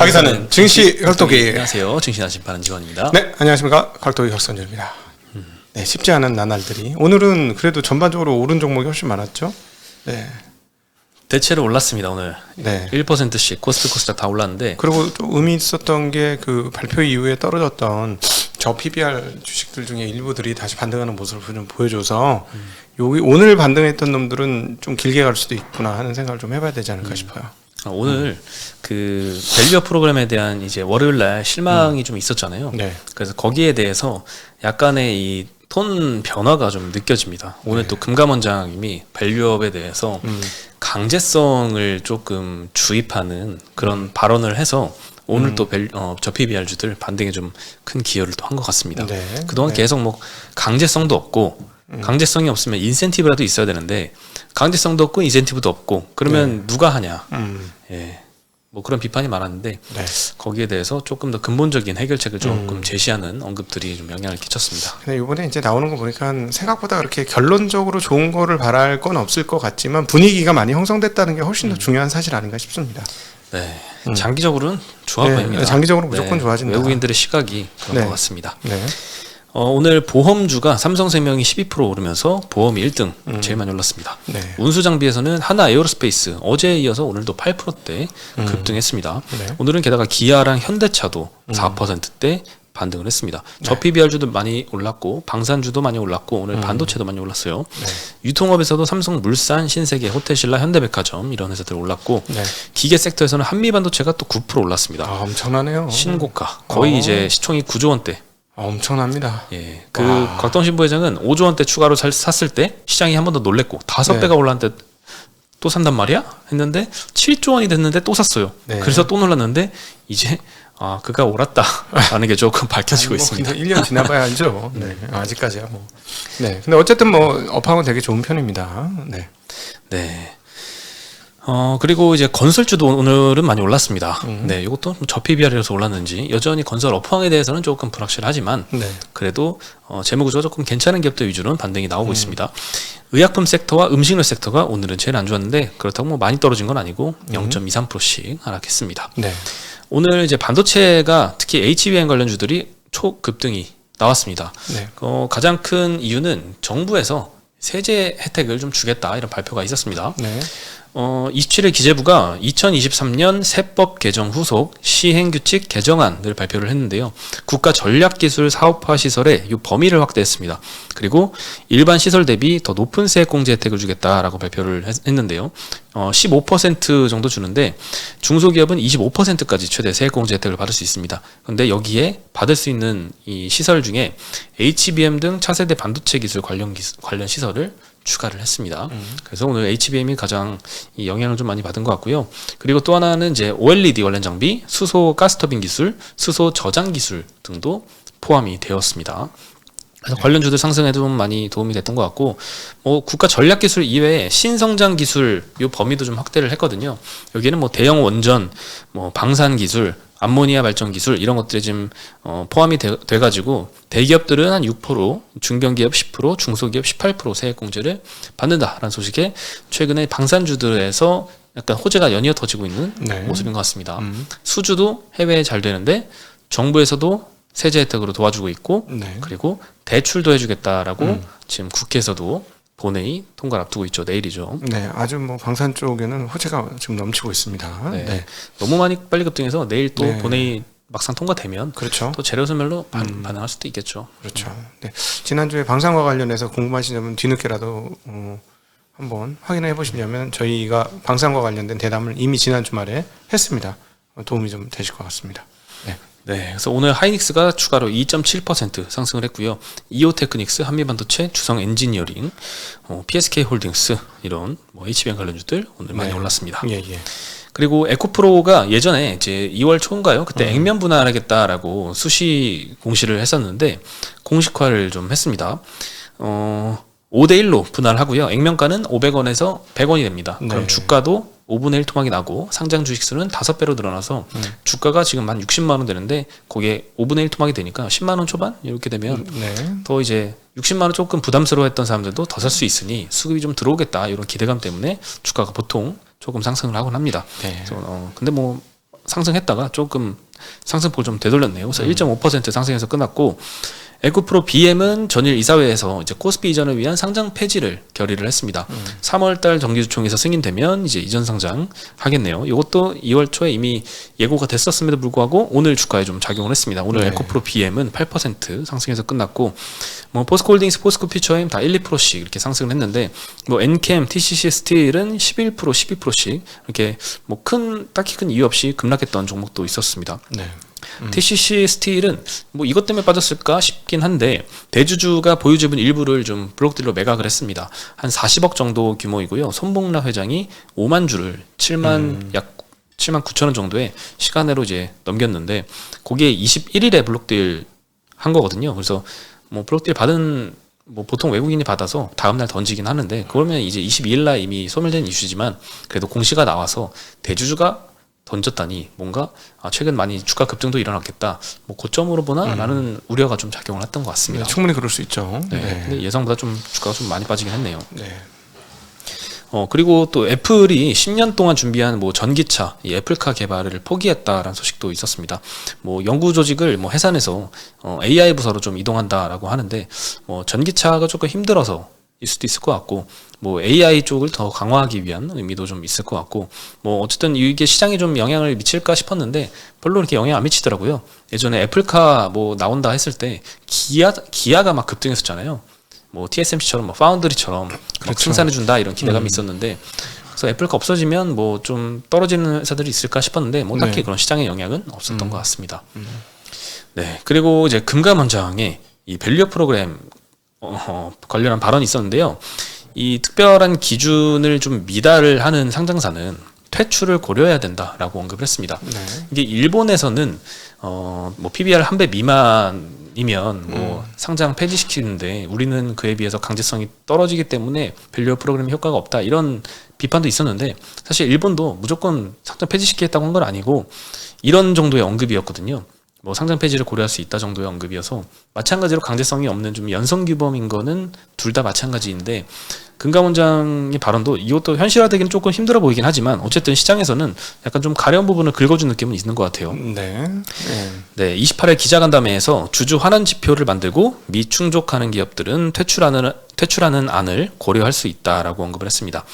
가기사는 증시 각도기. 안녕하세요. 증시 나침반은 지원입니다. 네, 안녕하십니까. 각도기 곽선주입니다. 네, 쉽지 않은 나날들이. 오늘은 그래도 전반적으로 오른 종목이 훨씬 많았죠. 네. 대체로 올랐습니다. 오늘. 네. 1%씩 코스피 다 올랐는데. 그리고 좀 의미 있었던 게 그 발표 이후에 떨어졌던 저 PBR 주식들 중에 일부들이 다시 반등하는 모습을 좀 보여줘서 여기 오늘 반등했던 놈들은 좀 길게 갈 수도 있구나 하는 생각을 좀 해봐야 되지 않을까 싶어요. 오늘 그 밸류어 프로그램에 대한 이제 월요일 날 실망이 좀 있었잖아요. 네. 그래서 거기에 대해서 약간의 이 톤 변화가 좀 느껴집니다. 오늘 네. 또 금감원장님이 밸류업에 대해서 강제성을 조금 주입하는 그런 발언을 해서 오늘 또 저 PBR주들 반등에 좀 큰 기여를 또 한 것 같습니다. 네. 그동안 네. 계속 뭐 강제성도 없고 강제성이 없으면 인센티브라도 있어야 되는데 강제성도 없고 인센티브도 없고 그러면 누가 하냐. 예. 뭐 그런 비판이 많았는데 네. 거기에 대해서 조금 더 근본적인 해결책을 조금 제시하는 언급들이 좀 영향을 끼쳤습니다. 근데 이번에 이제 나오는 거 보니까 생각보다 그렇게 결론적으로 좋은 거를 바랄 건 없을 것 같지만 분위기가 많이 형성됐다는 게 훨씬 더 중요한 사실 아닌가 싶습니다. 네, 장기적으로는 좋아 네, 보입니다. 장기적으로 무조건 좋아진다. 외국인들의 시각이 그런 네. 것 같습니다. 네. 오늘 보험주가 삼성생명이 12% 오르면서 보험이 1등 제일 많이 올랐습니다. 네. 운수장비에서는 하나 에어로스페이스 어제에 이어서 오늘도 8%대 급등했습니다. 네. 오늘은 게다가 기아랑 현대차도 4%대 반등을 했습니다. 저 PBR주도 많이 올랐고 방산주도 많이 올랐고 오늘 반도체도 많이 올랐어요. 네. 유통업에서도 삼성물산, 신세계, 호텔신라, 현대백화점 이런 회사들 올랐고 네. 기계 섹터에서는 한미반도체가 또 9% 올랐습니다. 아, 엄청나네요. 신고가 거의 이제 시총이 9조 원대. 엄청납니다. 예, 그 곽동신 부회장은 5조 원대 추가로 샀을 때 시장이 한 번 더 놀랬고 5배가 네. 올랐는데 또 산단 말이야? 했는데 7조 원이 됐는데 또 샀어요. 네. 그래서 또 놀랐는데 이제 그가 옳았다라는 게 조금 밝혀지고 있습니다. 근데 1년 지나봐야 알죠. 네. 아직까지야 뭐. 네. 근데 어쨌든 뭐 업황은 되게 좋은 편입니다. 네. 네. 그리고 이제 건설주도 오늘은 많이 올랐습니다. 네, 이것도 저 PBR이라서 올랐는지 여전히 건설 업황에 대해서는 조금 불확실하지만 네. 그래도 재무구조가 조금 괜찮은 기업들 위주로는 반등이 나오고 있습니다. 의약품 섹터와 음식료 섹터가 오늘은 제일 안 좋았는데 그렇다고 뭐 많이 떨어진 건 아니고 0.23%씩 하락했습니다. 네. 오늘 이제 반도체가 특히 HBM 관련주들이 초급등이 나왔습니다. 네. 가장 큰 이유는 정부에서 세제 혜택을 좀 주겠다 이런 발표가 있었습니다. 네. 27일 기재부가 2023년 세법 개정 후속 시행규칙 개정안을 발표를 했는데요. 국가 전략기술 사업화 시설의 이 범위를 확대했습니다. 그리고 일반 시설 대비 더 높은 세액공제 혜택을 주겠다라고 발표를 했는데요. 15% 정도 주는데 중소기업은 25%까지 최대 세액공제 혜택을 받을 수 있습니다. 그런데 여기에 받을 수 있는 이 시설 중에 HBM 등 차세대 반도체 기술 관련 시설을 추가를 했습니다. 그래서 오늘 HBM이 가장 이 영향을 좀 많이 받은 것 같고요. 그리고 또 하나는 이제 OLED 관련 장비, 수소 가스터빈 기술, 수소 저장 기술 등도 포함이 되었습니다. 그래서 관련주들 상승에도 좀 많이 도움이 됐던 것 같고, 국가 전략 기술 이외에 신성장 기술 요 범위도 좀 확대를 했거든요. 여기는 뭐 대형 원전, 방산 기술, 암모니아 발전 기술 이런 것들이 지금 포함이 돼가지고 대기업들은 한 6%, 중견기업 10%, 중소기업 18% 세액공제를 받는다라는 소식에 최근에 방산주들에서 약간 호재가 연이어 터지고 있는 모습인 것 같습니다. 수주도 해외에 잘 되는데 정부에서도 세제 혜택으로 도와주고 있고 그리고 대출도 해주겠다라고 지금 국회에서도 본회의 통과를 앞두고 있죠. 내일이죠. 네, 아주 뭐 방산 쪽에는 호재가 지금 넘치고 있습니다. 네. 네. 너무 많이 빨리 급등해서 내일 또 본회의 막상 통과되면 그렇죠. 또 재료소멸로 반응할 수도 있겠죠. 그렇죠. 네. 지난주에 방산과 관련해서 궁금하신 점은 뒤늦게라도 한번 확인해 보시려면 저희가 방산과 관련된 대담을 이미 지난 주말에 했습니다. 도움이 좀 되실 것 같습니다. 네. 네, 그래서 오늘 하이닉스가 추가로 2.7% 상승을 했고요. 이오테크닉스, 한미반도체, 주성 엔지니어링, PSK 홀딩스 이런 HBM 관련주들 오늘 많이 올랐습니다. 예, 예. 그리고 에코프로가 예전에 이제 2월 초인가요? 그때 액면 분할하겠다라고 수시 공시를 했었는데 공식화를 좀 했습니다. 5대1로 분할하고요. 액면가는 500원에서 100원이 됩니다. 그럼 주가도 5분의 1 토막이 나고 상장 주식 수는 5배로 늘어나서 주가가 지금 한 60만 원 되는데 거기에 5분의 1 토막이 되니까 10만 원 초반 이렇게 되면 더 이제 60만 원 조금 부담스러워했던 사람들도 더 살 수 있으니 수급이 좀 들어오겠다 이런 기대감 때문에 주가가 보통 조금 상승을 하곤 합니다. 그래서 근데 뭐 상승했다가 조금 상승폭을 좀 되돌렸네요. 그래서 1.5% 상승해서 끝났고, 에코프로 BM은 전일 이사회에서 이제 코스피 이전을 위한 상장 폐지를 결의를 했습니다. 3월달 정기주총에서 승인되면 이제 이전 상장 하겠네요. 이것도 2월 초에 이미 예고가 됐었음에도 불구하고 오늘 주가에 좀 작용을 했습니다. 오늘 네. 에코프로 BM은 8% 상승해서 끝났고, 뭐 포스코홀딩스, 포스코 퓨처엠 다 1, 2%씩 이렇게 상승을 했는데, 뭐 엔캠, TCC 스틸은 11%, 12%씩 이렇게 뭐 딱히 큰 이유 없이 급락했던 종목도 있었습니다. 네. TCC 스틸은 뭐 이것 때문에 빠졌을까 싶긴 한데, 대주주가 보유 지분 일부를 좀 블록딜로 매각을 했습니다. 한 40억 정도 규모이고요. 손봉라 회장이 5만 주를 약 7만 9천 원 정도의 시간으로 이제 넘겼는데, 거기에 21일에 블록딜 한 거거든요. 그래서 뭐 블록딜 받은 뭐 보통 외국인이 받아서 다음날 던지긴 하는데, 그러면 이제 22일 날 이미 소멸된 이슈지만 그래도 공시가 나와서 대주주가 던졌다니 뭔가 최근 많이 주가 급등도 일어났겠다, 뭐 고점으로 보나라는 우려가 좀 작용을 했던 것 같습니다. 네, 충분히 그럴 수 있죠. 네. 근데 예상보다 좀 주가가 좀 많이 빠지긴 했네요. 네. 그리고 또 애플이 10년 동안 준비한 뭐 전기차, 이 애플카 개발을 포기했다라는 소식도 있었습니다. 뭐 연구 조직을 뭐 해산해서 AI 부서로 좀 이동한다라고 하는데, 뭐 전기차가 조금 힘들어서 일 수도 있을 것 같고, 뭐 AI 쪽을 더 강화하기 위한 의미도 좀 있을 것 같고, 뭐 어쨌든 이게 시장에 좀 영향을 미칠까 싶었는데 별로 이렇게 영향 안 미치더라고요. 예전에 애플카 뭐 나온다 했을 때 기아가 막 급등했었잖아요. 뭐 TSMC처럼 뭐 파운드리처럼 그렇죠. 생산해준다 이런 기대감이 있었는데, 그래서 애플카 없어지면 뭐 좀 떨어지는 회사들이 있을까 싶었는데 뭐 딱히 네. 그런 시장의 영향은 없었던 것 같습니다. 네, 그리고 이제 금감원장의 이 밸류 프로그램 관련한 발언이 있었는데요. 이 특별한 기준을 좀 미달을 하는 상장사는 퇴출을 고려해야 된다라고 언급을 했습니다. 네. 이게 일본에서는 뭐 PBR 한 배 미만이면 뭐 상장 폐지시키는데, 우리는 그에 비해서 강제성이 떨어지기 때문에 밸류 프로그램 효과가 없다, 이런 비판도 있었는데, 사실 일본도 무조건 상장 폐지시키겠다고 한 건 아니고 이런 정도의 언급이었거든요. 뭐 상장 폐지를 고려할 수 있다 정도의 언급이어서, 마찬가지로 강제성이 없는 좀 연성규범인 거는 둘 다 마찬가지인데, 금감원장의 발언도 이것도 현실화되기는 조금 힘들어 보이긴 하지만 어쨌든 시장에서는 약간 좀 가려운 부분을 긁어준 느낌은 있는 것 같아요. 네. 네, 28일 기자간담회에서 주주 환원 지표를 만들고 미충족하는 기업들은 퇴출하는 안을 고려할 수 있다라고 언급을 했습니다.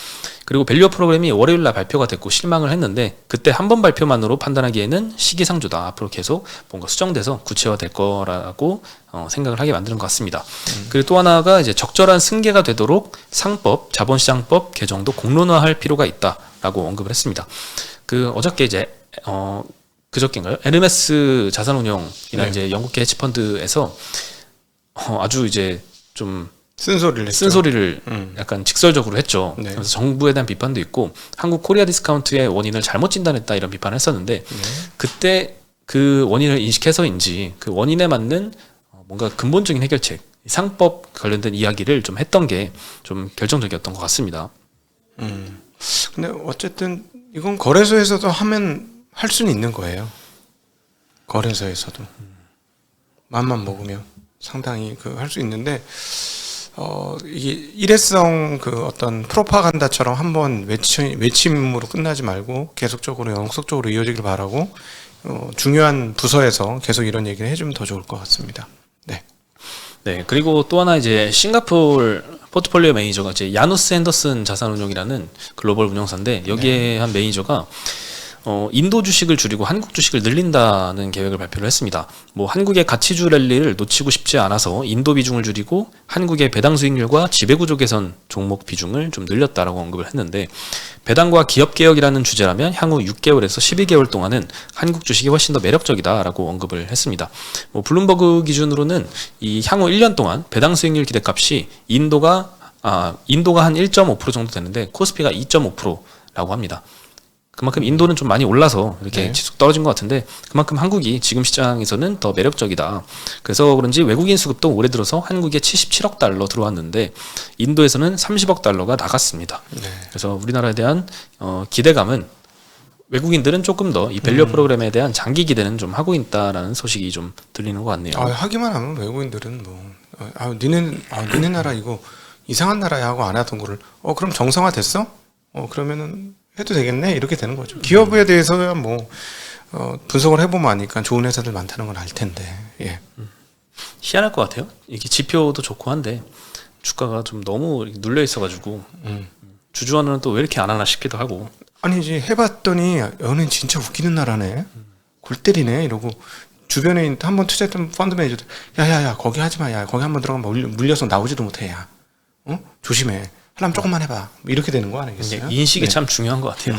그리고 밸류 프로그램이 월요일 날 발표가 됐고 실망을 했는데, 그때 한 번 발표만으로 판단하기에는 시기상조다. 앞으로 계속 뭔가 수정돼서 구체화될 거라고 생각을 하게 만드는 것 같습니다. 그리고 또 하나가 이제 적절한 승계가 되도록 상법, 자본시장법 개정도 공론화할 필요가 있다라고 언급을 했습니다. 그 어저께 이제 그저께인가요? 에르메스 자산운용이나 네. 이제 영국계 헤지펀드에서 아주 이제 좀 쓴소리를 쓴소리를 약간 직설적으로 했죠. 네. 그래서 정부에 대한 비판도 있고, 한국 코리아 디스카운트의 원인을 잘못 진단했다 이런 비판을 했었는데, 그때 그 원인을 인식해서인지 그 원인에 맞는 뭔가 근본적인 해결책, 상법 관련된 이야기를 좀 했던 게 좀 결정적이었던 것 같습니다. 근데 어쨌든 이건 거래소에서도 할 수는 있는 거예요. 거래소에서도 맘만 먹으면 상당히 할 수 있는데, 이게 일회성 어떤 프로파간다처럼 한번 외침으로 끝나지 말고 계속적으로 영속적으로 이어지길 바라고, 중요한 부서에서 계속 이런 얘기를 해주면 더 좋을 것 같습니다. 네. 네, 그리고 또 하나 이제 싱가포르 포트폴리오 매니저가 이제 야누스 핸더슨 자산운용이라는 글로벌 운용사인데, 여기에 한 매니저가 인도 주식을 줄이고 한국 주식을 늘린다는 계획을 발표를 했습니다. 뭐 한국의 가치주 랠리를 놓치고 싶지 않아서 인도 비중을 줄이고 한국의 배당 수익률과 지배구조 개선 종목 비중을 좀 늘렸다라고 언급을 했는데, 배당과 기업 개혁이라는 주제라면 향후 6개월에서 12개월 동안은 한국 주식이 훨씬 더 매력적이다라고 언급을 했습니다. 뭐 블룸버그 기준으로는 이 향후 1년 동안 배당 수익률 기대값이 인도가 한 1.5% 정도 되는데 코스피가 2.5%라고 합니다. 그만큼 인도는 좀 많이 올라서 이렇게 네. 지속 떨어진 것 같은데, 그만큼 한국이 지금 시장에서는 더 매력적이다. 그래서 그런지 외국인 수급도 올해 들어서 한국에 77억 달러 들어왔는데 인도에서는 30억 달러가 나갔습니다. 네. 그래서 우리나라에 대한 기대감은, 외국인들은 조금 더 이 밸류 프로그램에 대한 장기 기대는 좀 하고 있다라는 소식이 좀 들리는 것 같네요. 하기만 하면 외국인들은 니네 나라 이거 이상한 나라야 하고 안 하던 거를 그럼 정상화 됐어? 그러면은 해도 되겠네, 이렇게 되는 거죠. 기업에 대해서야 뭐 분석을 해보면 아니까 좋은 회사들 많다는 걸 알 텐데. 예. 희한할 것 같아요. 이게 지표도 좋고 한데 주가가 좀 너무 이렇게 눌려 있어가지고 주주환원은 또 왜 이렇게 안 하나 싶기도 하고. 아니지 해봤더니 여는 진짜 웃기는 나라네. 골 때리네 이러고 주변에 한번 투자했던 펀드 매니저들 야야야 거기 하지 마. 야 거기 한번 들어가면 물려서 나오지도 못해. 야. 조심해. 하려면 조금만 해봐. 이렇게 되는 거 아니겠어요? 인식이 네. 참 중요한 것 같아요.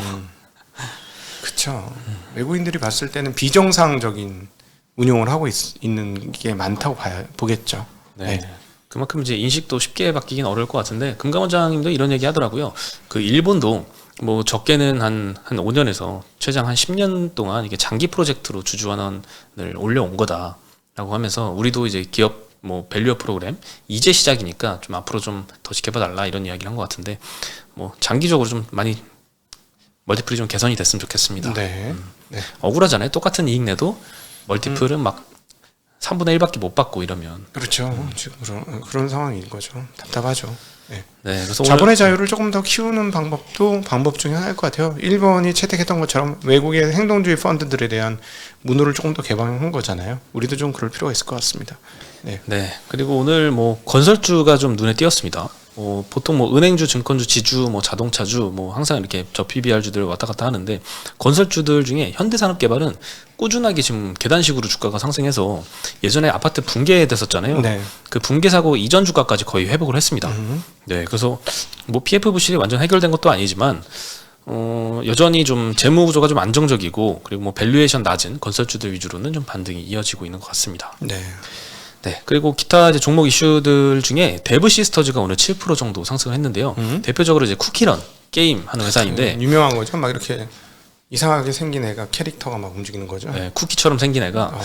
그렇죠. 외국인들이 봤을 때는 비정상적인 운용을 하고 있는 게 많다고 보겠죠. 네. 그만큼 이제 인식도 쉽게 바뀌긴 어려울 것 같은데 금감원장님도 이런 얘기 하더라고요. 그 일본도 뭐 적게는 한 5년에서 최장 한 10년 동안 이게 장기 프로젝트로 주주환원을 올려온 거다라고 하면서 우리도 이제 기업 뭐 밸류업 프로그램 이제 시작이니까 좀 앞으로 좀 더 지켜봐 달라 이런 이야기를 한 것 같은데 뭐 장기적으로 좀 많이 멀티플이 좀 개선이 됐으면 좋겠습니다. 네. 네. 억울하잖아요. 똑같은 이익 내도 멀티플은 막 3분의 1밖에 못 받고 이러면. 그렇죠. 지금 그런 상황인 거죠. 답답하죠. 네. 네, 그래서 자본의 자유를 조금 더 키우는 방법도 방법 중에 하나일 것 같아요. 일본이 채택했던 것처럼 외국의 행동주의 펀드들에 대한 문호를 조금 더 개방한 거잖아요. 우리도 좀 그럴 필요가 있을 것 같습니다. 네. 네, 그리고 오늘 뭐 건설주가 좀 눈에 띄었습니다. 보통 뭐 은행주, 증권주, 지주, 뭐 자동차주, 뭐 항상 이렇게 저 PBR주들 왔다 갔다 하는데 건설주들 중에 현대산업개발은 꾸준하게 지금 계단식으로 주가가 상승해서 예전에 아파트 붕괴됐었잖아요. 네. 그 붕괴 사고 이전 주가까지 거의 회복을 했습니다. 네, 그래서 뭐 PF 부실이 완전 해결된 것도 아니지만 여전히 좀 재무 구조가 좀 안정적이고 그리고 뭐 밸류에이션 낮은 건설주들 위주로는 좀 반등이 이어지고 있는 것 같습니다. 네. 네, 그리고 기타 이제 종목 이슈들 중에 데브 시스터즈가 오늘 7% 정도 상승을 했는데요. 대표적으로 이제 쿠키런 게임 하는 회사인데 유명한 거죠. 막 이렇게 이상하게 생긴 애가 캐릭터가 막 움직이는 거죠. 네, 쿠키처럼 생긴 애가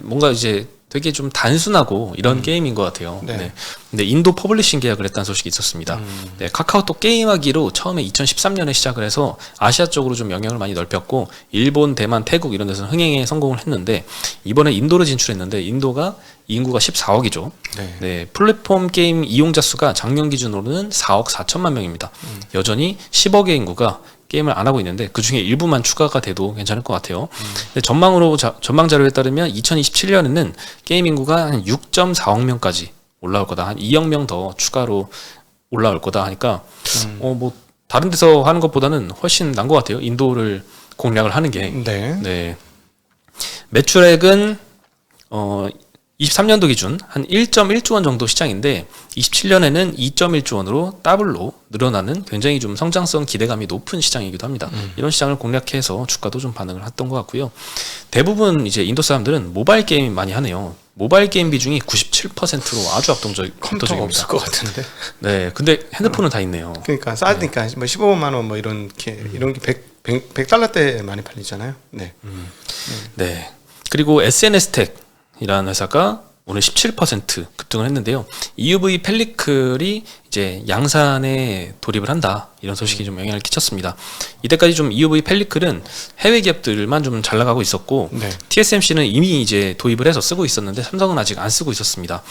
뭔가 이제 되게 좀 단순하고 이런 게임인 것 같아요. 네. 네. 근데 인도 퍼블리싱 계약을 했다는 소식이 있었습니다. 네, 카카오톡 게임하기로 처음에 2013년에 시작을 해서 아시아 쪽으로 좀 영향을 많이 넓혔고 일본, 대만, 태국 이런 데서는 흥행에 성공을 했는데 이번에 인도를 진출했는데 인도가 인구가 14억이죠. 네. 네, 플랫폼 게임 이용자 수가 작년 기준으로는 4억 4천만 명입니다. 여전히 10억의 인구가 게임을 안 하고 있는데 그 중에 일부만 추가가 돼도 괜찮을 것 같아요. 근데 전망 자료에 따르면 2027년에는 게임 인구가 한 6.4억 명까지 올라올 거다. 한 2억 명 더 추가로 올라올 거다 하니까 뭐 다른 데서 하는 것보다는 훨씬 난 것 같아요. 인도를 공략을 하는 게. 네. 네. 매출액은 23년도 기준 한 1.1조 원 정도 시장인데 27년에는 2.1조 원으로 더블로 늘어나는 굉장히 좀 성장성 기대감이 높은 시장이기도 합니다. 이런 시장을 공략해서 주가도 좀 반응을 했던 것 같고요. 대부분 이제 인도 사람들은 모바일 게임 많이 하네요. 모바일 게임 비중이 97%로 아주 컴퓨터가 압도적입니다. 없을 것 같은데. 네, 근데 핸드폰은 다 있네요. 그러니까 싸니까 뭐 15만 원 뭐 이런 게 100달러대 많이 팔리잖아요. 네. 네. 그리고 SNS텍이라는 회사가 오늘 17% 급등을 했는데요. EUV 펠리클이 이제 양산에 돌입을 한다. 이런 소식이 좀 영향을 끼쳤습니다. 이때까지 좀 EUV 펠리클은 해외 기업들만 좀 잘 나가고 있었고 네. TSMC는 이미 이제 도입을 해서 쓰고 있었는데 삼성은 아직 안 쓰고 있었습니다.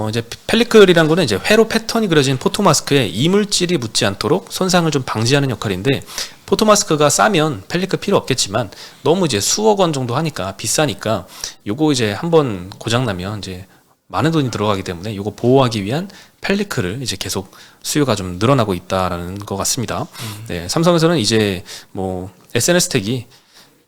이제 펠리클이란 거는 이제 회로 패턴이 그려진 포토마스크에 이물질이 묻지 않도록 손상을 좀 방지하는 역할인데 포토마스크가 싸면 펠리클 필요 없겠지만 너무 이제 수억 원 정도 하니까 비싸니까 요거 이제 한번 고장 나면 이제 많은 돈이 들어가기 때문에 요거 보호하기 위한 펠리클을 이제 계속 수요가 좀 늘어나고 있다라는 것 같습니다. 네, 삼성에서는 이제 뭐 SNS텍이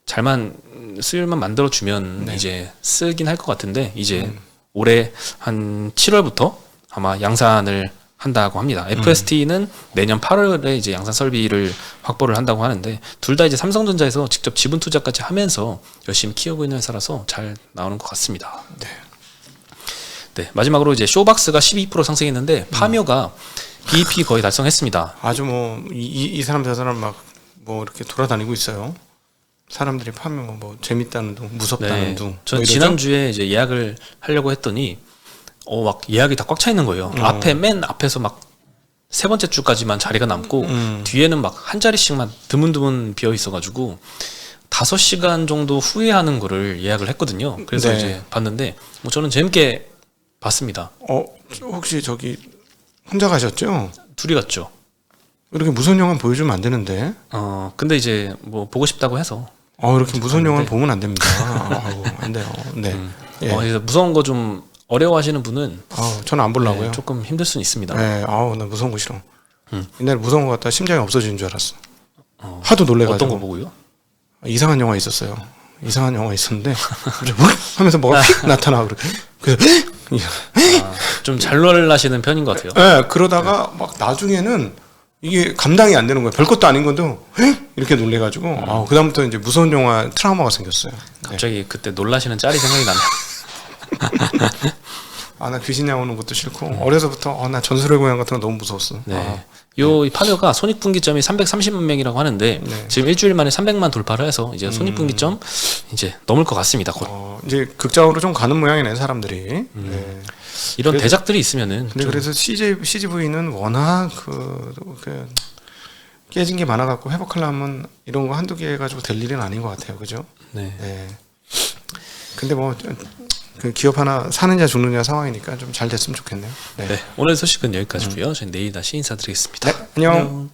잘만 수율만 만들어 주면 이제 쓰긴 할 것 같은데 이제 올해 한 7월부터 아마 양산을 한다고 합니다. FST는 내년 8월에 이제 양산 설비를 확보를 한다고 하는데 둘 다 이제 삼성전자에서 직접 지분 투자까지 하면서 열심히 키우고 있는 회사라서 잘 나오는 것 같습니다. 네. 네, 마지막으로 이제 쇼박스가 12% 상승했는데 파묘가 BEP 거의 달성했습니다. 아주 뭐 이 사람 저 사람 막 뭐 이렇게 돌아다니고 있어요. 사람들이 파면 뭐 재밌다는 둥, 무섭다는 둥. 전 뭐 이러죠? 지난주에 이제 예약을 하려고 했더니 막 예약이 다 꽉 차 있는 거예요. 맨 앞에서 막 세 번째 주까지만 자리가 남고 뒤에는 막 한 자리씩만 드문드문 비어 있어가지고 5시간 정도 후에 하는 거를 예약을 했거든요. 그래서 네. 이제 봤는데 뭐 저는 재밌게 봤습니다. 혹시 저기 혼자 가셨죠? 둘이 갔죠. 이렇게 무서운 영화 보여주면 안 되는데. 근데 이제 뭐 보고 싶다고 해서 이렇게 무서운 영화를 보면 안 됩니다. 안 돼요. 네. 예. 그래서 무서운 거 좀 어려워하시는 분은 저는 안 보려고요. 조금 힘들 수는 있습니다. 네. 나 무서운 거 싫어. 옛날에 무서운 거 같다 심장이 없어지는 줄 알았어. 하도 놀래가지고. 어떤 거 보고요? 이상한 영화 있었어요. 이상한 영화 있었는데 하면서 뭐가 픽 나타나 그래서 좀 잘 놀라시는 편인 것 같아요. 네, 그러다가 막 나중에는 이게 감당이 안 되는 거예요. 별것도 아닌 건데 이렇게 놀래가지고 그다음부터 이제 무서운 영화 트라우마가 생겼어요. 갑자기 그때 놀라시는 짤이 생각이 나네요. 나 귀신 나오는 것도 싫고 어려서부터 나 전설의 고향 같은 거 너무 무서웠어. 네. 이 파묘가 손익분기점이 330만 명이라고 하는데 지금 일주일 만에 300만 돌파를 해서 이제 손익분기점 이제 넘을 것 같습니다. 곧. 이제 극장으로 좀 가는 모양이네 사람들이. 네. 이런 대작들이 있으면은. 근데 그래서 CGV는 워낙 그 깨진 게 많아갖고 회복하려면 이런 거 한두 개 가지고 될 일은 아닌 것 같아요, 그죠? 네. 네. 근데 그 기업 하나 사느냐 죽느냐 상황이니까 좀 잘 됐으면 좋겠네요. 네. 오늘 소식은 여기까지고요. 저희 내일 다시 인사드리겠습니다. 네, 안녕.